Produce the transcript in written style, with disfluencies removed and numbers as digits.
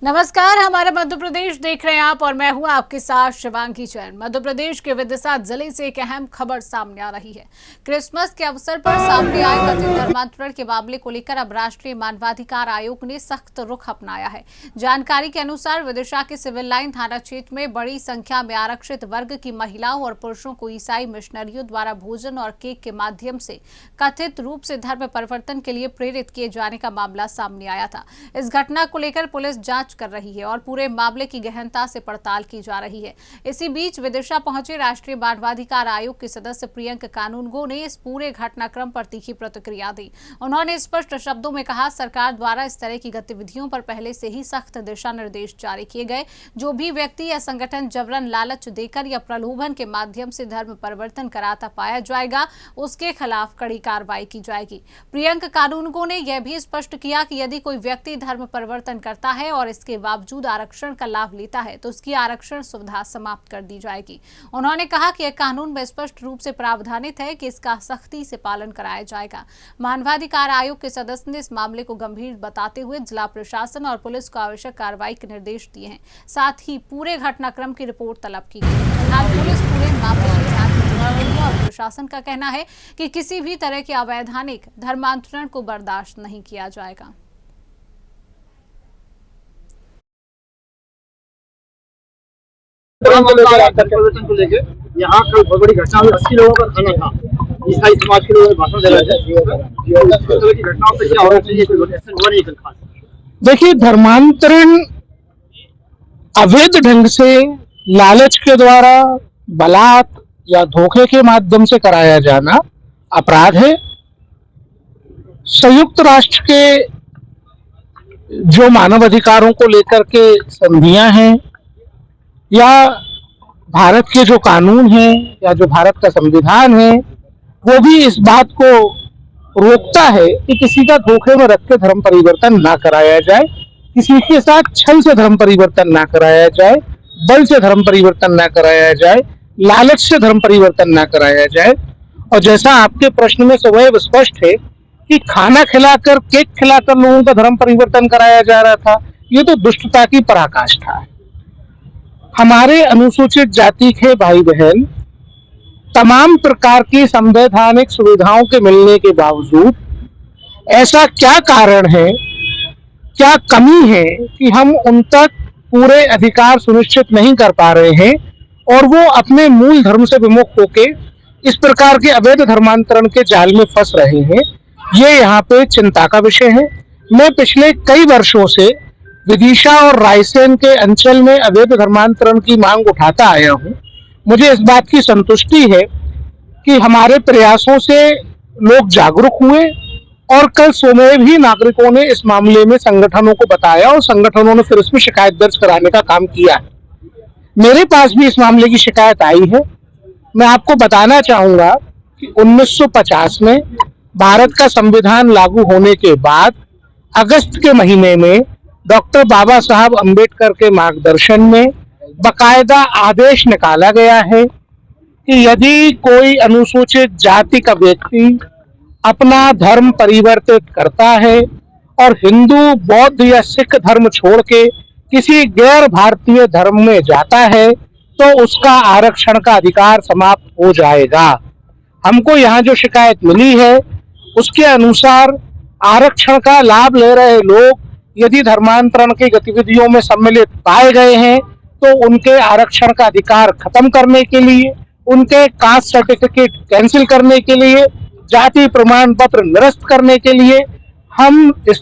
नमस्कार, हमारा मध्य प्रदेश देख रहे हैं आप और मैं हूं आपके साथ शिवांगी जैन। मध्य प्रदेश के विदिशा जिले से एक अहम खबर सामने आ रही है। क्रिसमस के अवसर पर सामने आए कथित धर्मांतरण के मामले को लेकर अब राष्ट्रीय मानवाधिकार आयोग ने सख्त रुख अपनाया है। जानकारी के अनुसार विदिशा के सिविल लाइन थाना क्षेत्र में बड़ी संख्या में आरक्षित वर्ग की महिलाओं और पुरुषों को ईसाई मिशनरियों द्वारा भोजन और केक के माध्यम से कथित रूप से धर्म परिवर्तन के लिए प्रेरित किए जाने का मामला सामने आया था। इस घटना को लेकर पुलिस जांच कर रही है और पूरे मामले की गहनता से पड़ताल की जा रही है। इसी बीच विदिशा पहुंचे राष्ट्रीय मानवाधिकार आयोग के सदस्य प्रियंक कानूनगो ने इस पूरे घटनाक्रम पर तीखी प्रतिक्रिया दी। उन्होंने स्पष्ट शब्दों में कहा, सरकार द्वारा इस तरह की गतिविधियों पर पहले से ही सख्त दिशा निर्देश जारी किए गए। जो भी व्यक्ति या संगठन जबरन लालच देकर या प्रलोभन के माध्यम से धर्म परिवर्तन कराता पाया जाएगा, उसके खिलाफ कड़ी कार्रवाई की जाएगी। प्रियंक कानूनगो ने यह भी स्पष्ट किया कि यदि कोई व्यक्ति धर्म परिवर्तन करता है और इसके बावजूद आरक्षण का लाभ लेता है तो उसकी आरक्षण सुविधा समाप्त कर दी जाएगी। उन्होंने कहा कि यह कानून में स्पष्ट रूप से प्रावधानित है कि इसका सख्ती से पालन कराया जाएगा। मानवाधिकार आयोग के सदस्य ने इस मामले को गंभीर बताते हुए जिला प्रशासन और पुलिस को आवश्यक कार्रवाई के निर्देश दिए हैं। साथ ही पूरे घटनाक्रम की रिपोर्ट तलब की गई। फिलहाल पुलिस पूरे मामले की जांच में जुटा रही है और प्रशासन का कहना है कि किसी भी तरह के अवैधानिक धर्मांतरण को बर्दाश्त नहीं किया जाएगा। परिवर्तन को लेकर यहाँ कल बहुत बड़ी घटना हुई। 80 लोगों का खाना था। ईसाई समाज के लोग भाषण दे रहे थे। घटनाओं पे क्या होना चाहिए, कोई एक्शन हुआ नहीं कल खास। देखिए, धर्मांतरण अवैध ढंग से लालच के द्वारा, बलात् या धोखे के माध्यम से कराया जाना अपराध है। संयुक्त राष्ट्र के जो मानव अधिकारों को लेकर के संधियां हैं या भारत के जो कानून हैं या जो भारत का संविधान है, वो भी इस बात को रोकता है कि किसी का धोखे में रख के धर्म परिवर्तन ना कराया जाए, किसी के साथ छल से धर्म परिवर्तन ना कराया जाए, बल से धर्म परिवर्तन ना कराया जाए, लालच से धर्म परिवर्तन ना कराया जाए। और जैसा आपके प्रश्न में सदैव स्पष्ट है कि खाना खिलाकर, केक खिलाकर लोगों का धर्म परिवर्तन कराया जा रहा था, ये तो दुष्टता की पराकाष्ठा है। हमारे अनुसूचित जाति के भाई बहन तमाम प्रकार की संवैधानिक सुविधाओं के मिलने के बावजूद ऐसा क्या कारण है, क्या कमी है कि हम उन तक पूरे अधिकार सुनिश्चित नहीं कर पा रहे हैं और वो अपने मूल धर्म से विमुख होके इस प्रकार के अवैध धर्मांतरण के जाल में फंस रहे हैं। ये यहाँ पे चिंता का विषय है। मैं पिछले कई वर्षों से विदिशा और रायसेन के अंचल में अवैध धर्मांतरण की मांग उठाता आया हूं। मुझे इस बात की संतुष्टि है कि हमारे प्रयासों से लोग जागरूक हुए और कल स्वयं ही नागरिकों ने इस मामले में संगठनों को बताया और संगठनों ने फिर इसमें शिकायत दर्ज कराने का काम किया है। मेरे पास भी इस मामले की शिकायत आई है। मैं आपको बताना चाहूंगा कि 1950 में भारत का संविधान लागू होने के बाद अगस्त के महीने में डॉक्टर बाबा साहब अंबेडकर के मार्गदर्शन में बकायदा आदेश निकाला गया है कि यदि कोई अनुसूचित जाति का व्यक्ति अपना धर्म परिवर्तित करता है और हिंदू, बौद्ध या सिख धर्म छोड़ के किसी गैर भारतीय धर्म में जाता है तो उसका आरक्षण का अधिकार समाप्त हो जाएगा। हमको यहाँ जो शिकायत मिली है उसके अनुसार आरक्षण का लाभ ले रहे लोग यदि धर्मांतरण की गतिविधियों में सम्मिलित पाए गए हैं तो उनके आरक्षण का अधिकार खत्म करने के लिए, उनके कास्ट सर्टिफिकेट कैंसिल करने के लिए, जाति प्रमाण पत्र निरस्त करने के लिए हम इस